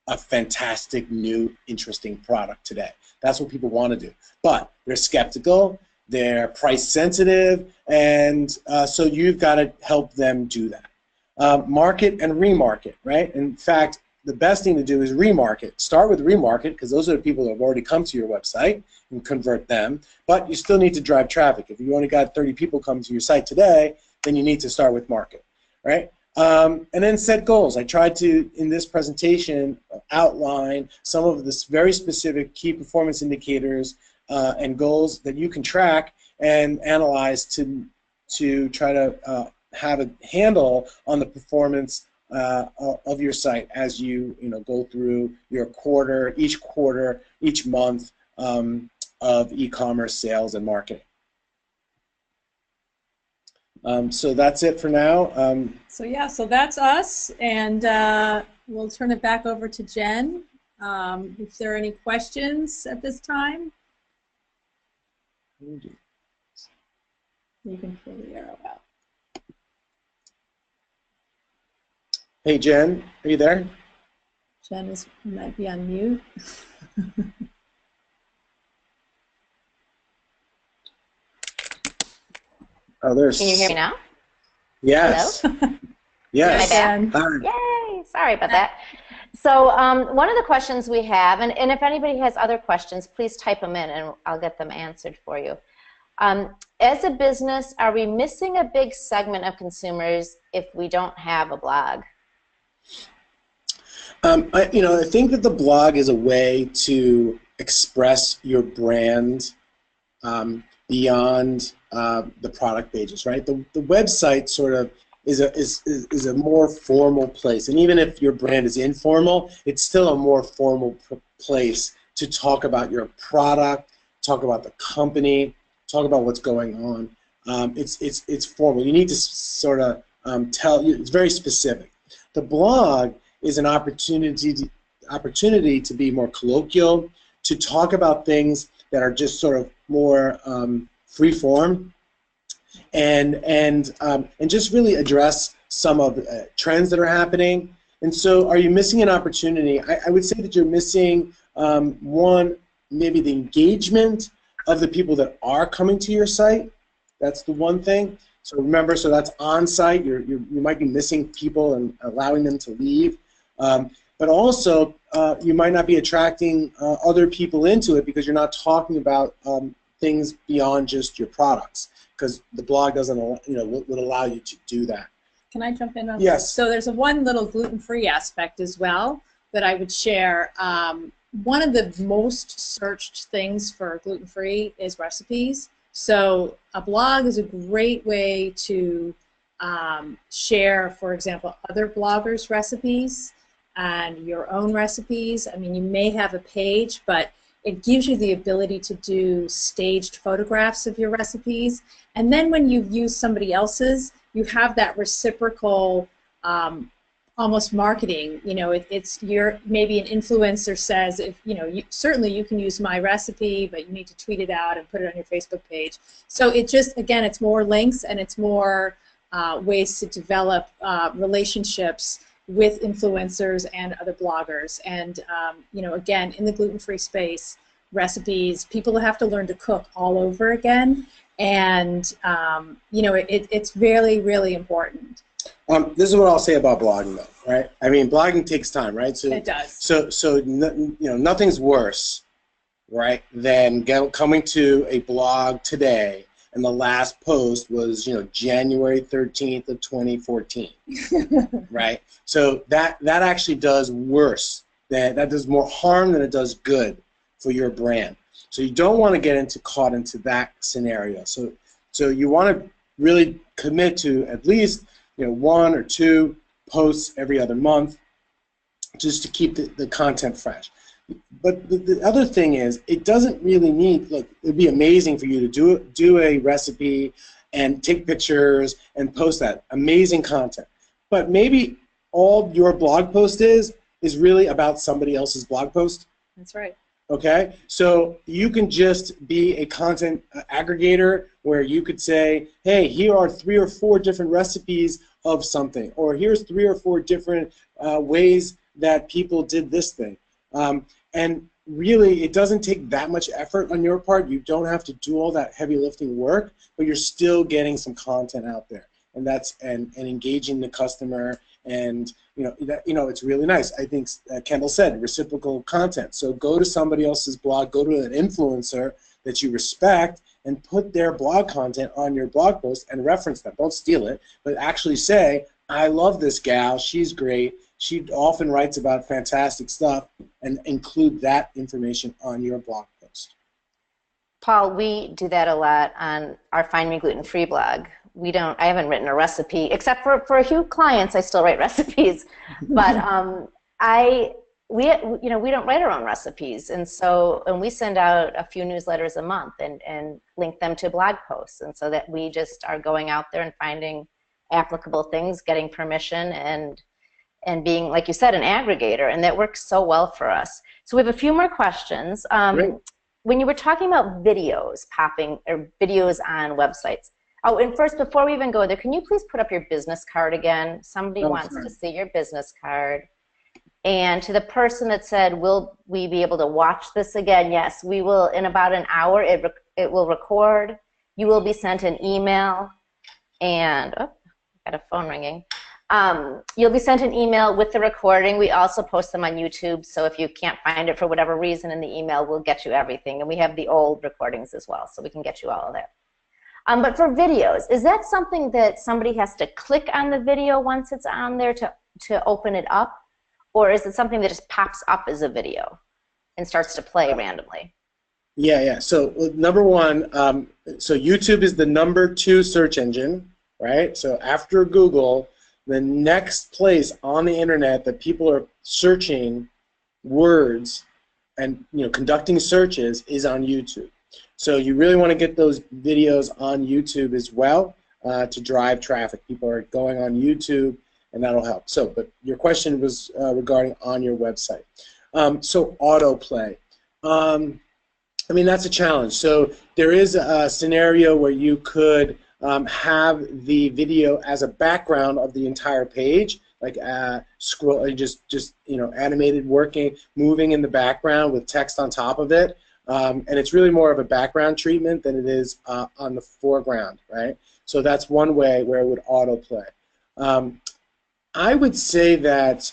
a fantastic, new, interesting product today. That's what people want to do. But they're skeptical, they're price sensitive, and so you've got to help them do that. Market and remarket, right? In fact, the best thing to do is remarket. Start with remarket, because those are the people that have already come to your website, and convert them. But you still need to drive traffic. If you only got 30 people come to your site today, then you need to start with market, right? And then set goals. I tried to, in this presentation, outline some of the very specific key performance indicators and goals that you can track and analyze to try to have a handle on the performance of your site as you go through your quarter, each month of e-commerce sales and marketing. So that's it for now. So that's us, and we'll turn it back over to Jen. If there are any questions at this time, you can pull the arrow out. Hey Jen, are you there? Jen might be on mute. Oh, there's. Can you hear me now? Yes. Hello? Yes. Am I back? Yay! Sorry about that. So one of the questions we have, and if anybody has other questions, please type them in and I'll get them answered for you. As a business, are we missing a big segment of consumers if we don't have a blog? I think that the blog is a way to express your brand beyond the product pages, right? The website sort of is a more formal place, and even if your brand is informal, it's still a more formal place to talk about your product, talk about the company, talk about what's going on. It's formal. You need to sort of it's very specific. The blog is an opportunity to be more colloquial, to talk about things that are just sort of more free form, and just really address some of the trends that are happening. And so, are you missing an opportunity? I would say that you're missing one, maybe the engagement of the people that are coming to your site. That's the one thing. So remember, so that's on site. You might be missing people and allowing them to leave. But also, you might not be attracting other people into it because you're not talking about things beyond just your products, because the blog doesn't, would allow you to do that. Can I jump in on Yes. this? So there's one little gluten-free aspect as well that I would share. One of the most searched things for gluten-free is recipes. So a blog is a great way to share, for example, other bloggers' recipes and your own recipes. I mean, you may have a page, but it gives you the ability to do staged photographs of your recipes. And then when you use somebody else's, you have that reciprocal almost marketing. It's maybe an influencer says, certainly you can use my recipe, but you need to tweet it out and put it on your Facebook page. So it just, again, it's more links and it's more ways to develop relationships with influencers and other bloggers. And again, in the gluten-free space, recipes, people have to learn to cook all over again, and it's really, really important. This is what I'll say about blogging, though, right? I mean, blogging takes time, right? So it does. So nothing's worse, right, than coming to a blog today and the last post was, January 13th of 2014, right? So that actually does worse. That does more harm than it does good for your brand. So you don't want to get caught into that scenario. So you want to really commit to at least 1 or 2 posts every other month, just to keep the content fresh. But the other thing is, it doesn't really need, look, it would be amazing for you to do a recipe and take pictures and post that. Amazing content. But maybe all your blog post is really about somebody else's blog post. That's right. Okay? So you can just be a content aggregator where you could say, hey, here are 3 or 4 different recipes of something, or here's 3 or 4 different ways that people did this thing. And really, it doesn't take that much effort on your part. You don't have to do all that heavy lifting work, but you're still getting some content out there, and engaging the customer. And it's really nice. I think Kendall said reciprocal content. So go to somebody else's blog, go to an influencer that you respect, and put their blog content on your blog post and reference them. Don't steal it, but actually say, I love this gal. She's great. She often writes about fantastic stuff, and include that information on your blog post. Paul, we do that a lot on our Find Me Gluten Free blog. I haven't written a recipe, except for a few clients. I still write recipes, but we don't write our own recipes, and we send out a few newsletters a month and link them to blog posts, and so that we just are going out there and finding applicable things, getting permission, and being, like you said, an aggregator, and that works so well for us. So we have a few more questions. Great. When you were talking about videos videos on websites. Oh, and first, before we even go there, can you please put up your business card again? Somebody wants to see your business card. And to the person that said, will we be able to watch this again? Yes, we will. In about an hour, it will record. You will be sent an email, and got a phone ringing. You'll be sent an email with the recording. We also post them on YouTube, so if you can't find it for whatever reason in the email, we'll get you everything. And we have the old recordings as well, so we can get you all of that. But for videos, is that something that somebody has to click on the video once it's on there to open it up? Or is it something that just pops up as a video and starts to play randomly? Yeah. So number one, so YouTube is the #2 search engine, right? So after Google, the next place on the internet that people are searching words and conducting searches is on YouTube. So you really want to get those videos on YouTube as well to drive traffic. People are going on YouTube, and that'll help. So, but your question was regarding on your website. So autoplay. I mean, that's a challenge. So there is a scenario where you could have the video as a background of the entire page, like scroll, just animated, moving in the background with text on top of it. And it's really more of a background treatment than it is on the foreground, right? So that's one way where it would autoplay. I would say that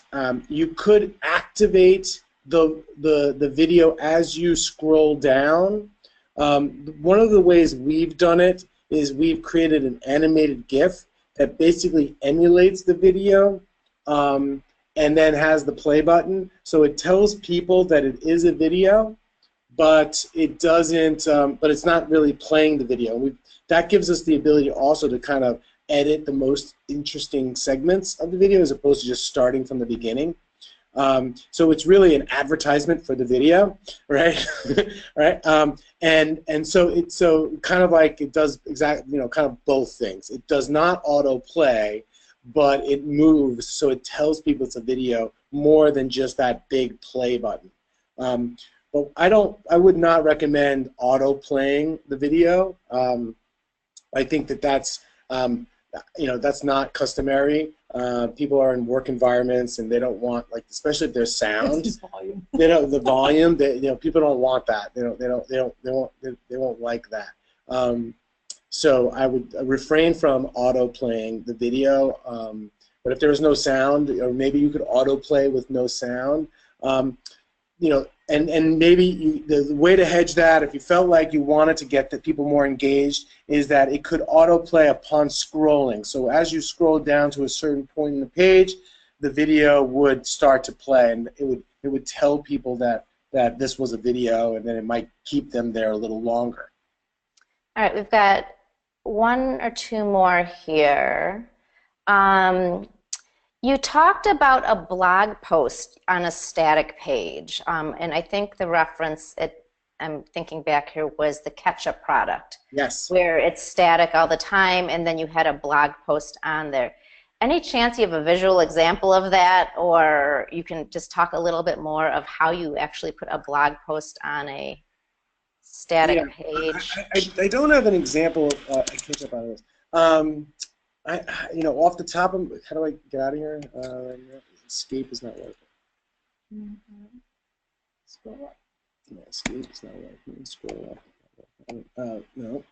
you could activate the video as you scroll down, One of the ways we've done it is we've created an animated GIF that basically emulates the video and then has the play button. So it tells people that it is a video, but it doesn't. But it's not really playing the video. That gives us the ability also to kind of edit the most interesting segments of the video as opposed to just starting from the beginning. So it's really an advertisement for the video, right? Right? And so kind of like it does exactly, kind of both things. It does not auto-play, but it moves, so it tells people it's a video more than just that big play button. But I would not recommend auto-playing the video. I think that's that's not customary. People are in work environments and they don't want, like, especially if there's sound. They don't the volume. People don't want that. They won't like that. So I would refrain from auto playing the video. But if there was no sound, or maybe you could auto play with no sound. And maybe the way to hedge that, if you felt like you wanted to get the people more engaged, is that it could autoplay upon scrolling. So as you scroll down to a certain point in the page, the video would start to play, and it would tell people that this was a video, and then it might keep them there a little longer. All right, we've got one or two more here. You talked about a blog post on a static page, and I think the reference, I'm thinking back here, was the ketchup product. Yes. Where it's static all the time, and then you had a blog post on there. Any chance you have a visual example of that, or you can just talk a little bit more of how you actually put a blog post on a static page? I don't have an example of ketchup on this. Off the top of, how do I get out of here? Escape is not working. Escape is not working. Scroll up. No.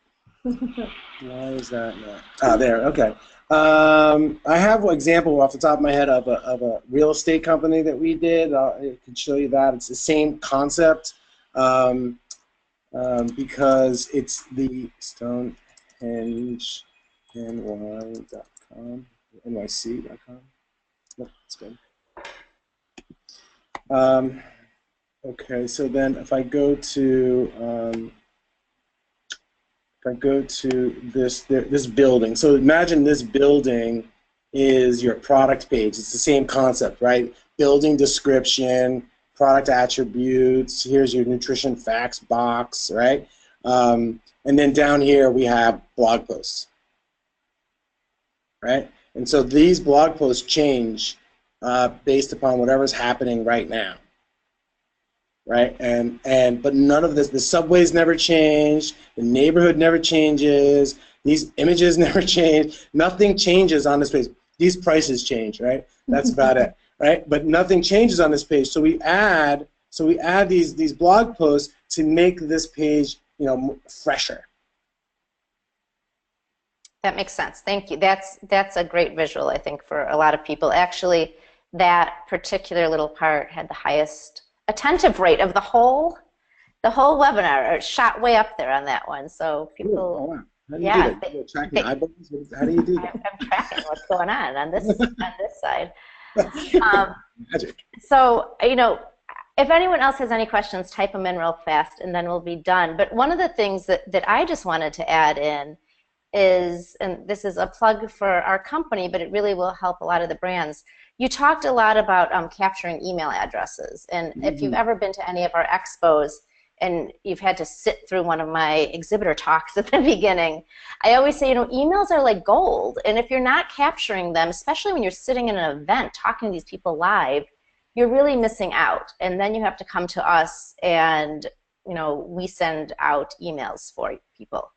Why is that not? Ah, there. Okay. I have an example off the top of my head of a real estate company that we did. I can show you that. It's the same concept because it's the Stonehenge. NY.com, NYC.com. No, that's good. Okay, so then if I go to this building, so imagine this building is your product page. It's the same concept, right? Building description, product attributes. Here's your nutrition facts box, right? And then down here we have blog posts. Right? And so these blog posts change based upon whatever's happening right now. Right? But none of this, the subways never change, the neighborhood never changes, these images never change, nothing changes on this page. These prices change, right? That's about it. Right? But nothing changes on this page. So we add these blog posts to make this page, fresher. That makes sense. Thank you. That's a great visual, I think, for a lot of people. Actually, that particular little part had the highest attentive rate of the whole webinar. It shot way up there on that one. So people, oh, wow. How do you do that? Tracking eyeballs? How do you do that? I'm tracking what's going on this side. Magic. So if anyone else has any questions, type them in real fast, and then we'll be done. But one of the things that I just wanted to add in is, and this is a plug for our company, but it really will help a lot of the brands. You talked a lot about capturing email addresses, and if you've ever been to any of our expos and you've had to sit through one of my exhibitor talks at the beginning, I always say, emails are like gold, and if you're not capturing them, especially when you're sitting in an event talking to these people live, you're really missing out. And then you have to come to us, and we send out emails for people.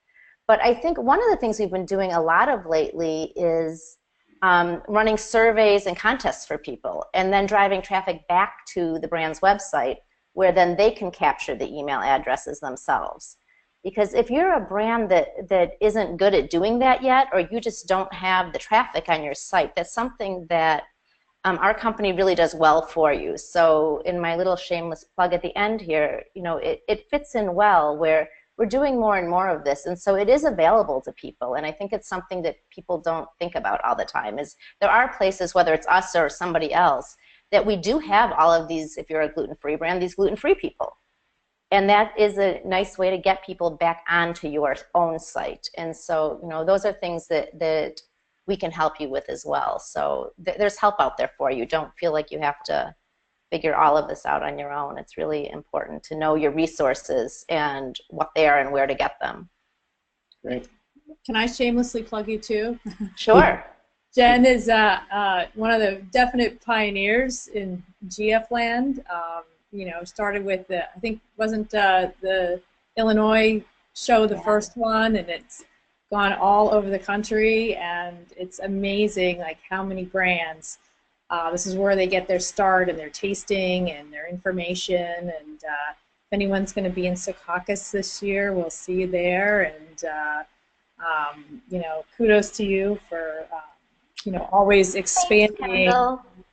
But I think one of the things we've been doing a lot of lately is running surveys and contests for people, and then driving traffic back to the brand's website, where then they can capture the email addresses themselves. Because if you're a brand that isn't good at doing that yet, or you just don't have the traffic on your site, that's something that our company really does well for you. So in my little shameless plug at the end here, it fits in well where we're doing more and more of this, and so it is available to people. And I think it's something that people don't think about all the time. Is there are places, whether it's us or somebody else, that we do have all of these. If you're a gluten-free brand, these gluten-free people, and that is a nice way to get people back onto your own site. And so, those are things that we can help you with as well. So there's help out there for you. Don't feel like you have to figure all of this out on your own. It's really important to know your resources and what they are and where to get them. Great. Can I shamelessly plug you too? Sure. Jen is one of the definite pioneers in GF land. Started with I think wasn't the Illinois show the first one, and it's gone all over the country, and it's amazing like how many brands. This is where they get their start and their tasting and their information. And if anyone's going to be in Secaucus this year, we'll see you there. And kudos to you for always expanding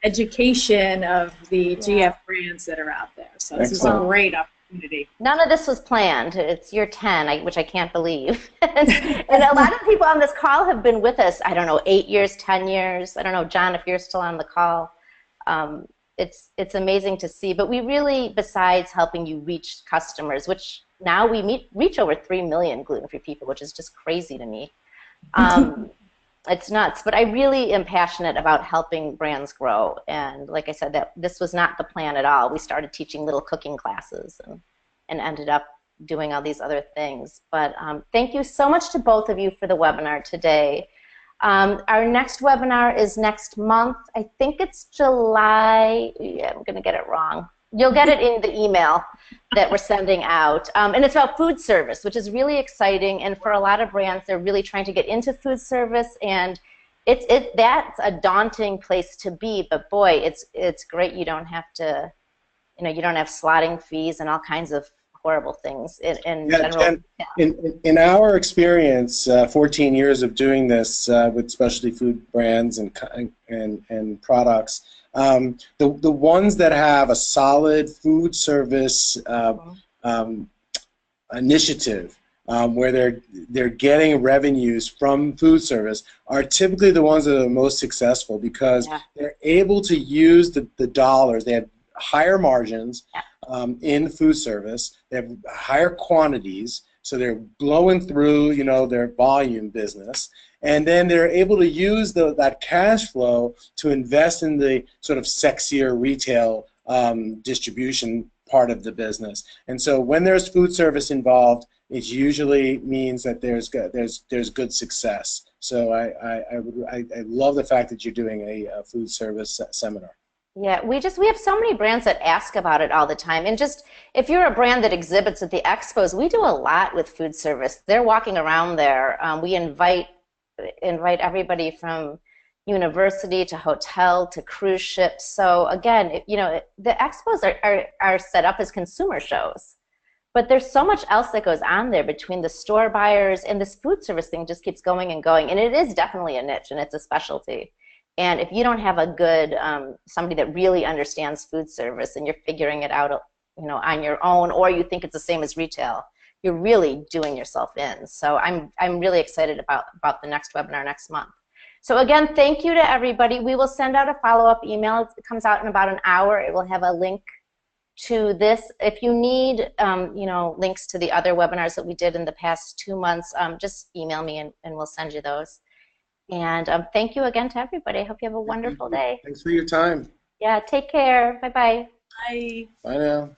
education of the GF brands that are out there. So this is a great opportunity. None of this was planned. It's year 10, which I can't believe. And a lot of people on this call have been with us, I don't know, 8 years, 10 years. I don't know, John, if you're still on the call. It's amazing to see. But we really, besides helping you reach customers, which now we reach over 3 million gluten-free people, which is just crazy to me. It's nuts, but I really am passionate about helping brands grow. And like I said, that this was not the plan at all. We started teaching little cooking classes and ended up doing all these other things. But thank you so much to both of you for the webinar today. Our next webinar is next month. I think it's July. Yeah, I'm going to get it wrong. You'll get it in the email that we're sending out. And it's about food service, which is really exciting. And for a lot of brands, they're really trying to get into food service. And that's a daunting place to be. But boy, it's great. You don't have to, you don't have slotting fees and all kinds of horrible things in general. In our experience, 14 years of doing this with specialty food brands and products, the ones that have a solid food service initiative where they're getting revenues from food service are typically the ones that are the most successful because they're able to use the dollars. They have higher margins in food service. They have higher quantities, so they're blowing through their volume business. And then they're able to use that cash flow to invest in the sort of sexier retail distribution part of the business. And so when there's food service involved, it usually means that there's good success. So I love the fact that you're doing a food service seminar. Yeah, we have so many brands that ask about it all the time. And just if you're a brand that exhibits at the expos, we do a lot with food service. They're walking around there. We invite everybody from university to hotel to cruise ships. So again, the expos are set up as consumer shows, but there's so much else that goes on there between the store buyers, and this food service thing just keeps going and going. And it is definitely a niche, and it's a specialty. And if you don't have a good somebody that really understands food service and you're figuring it out on your own, or you think it's the same as retail, you're really doing yourself in. So I'm really excited about the next webinar next month. So again, thank you to everybody. We will send out a follow-up email. It comes out in about an hour. It will have a link to this. If you need links to the other webinars that we did in the past 2 months, just email me and we'll send you those. And thank you again to everybody. I hope you have a wonderful day. Thanks for your time. Yeah, take care. Bye-bye. Bye. Bye now.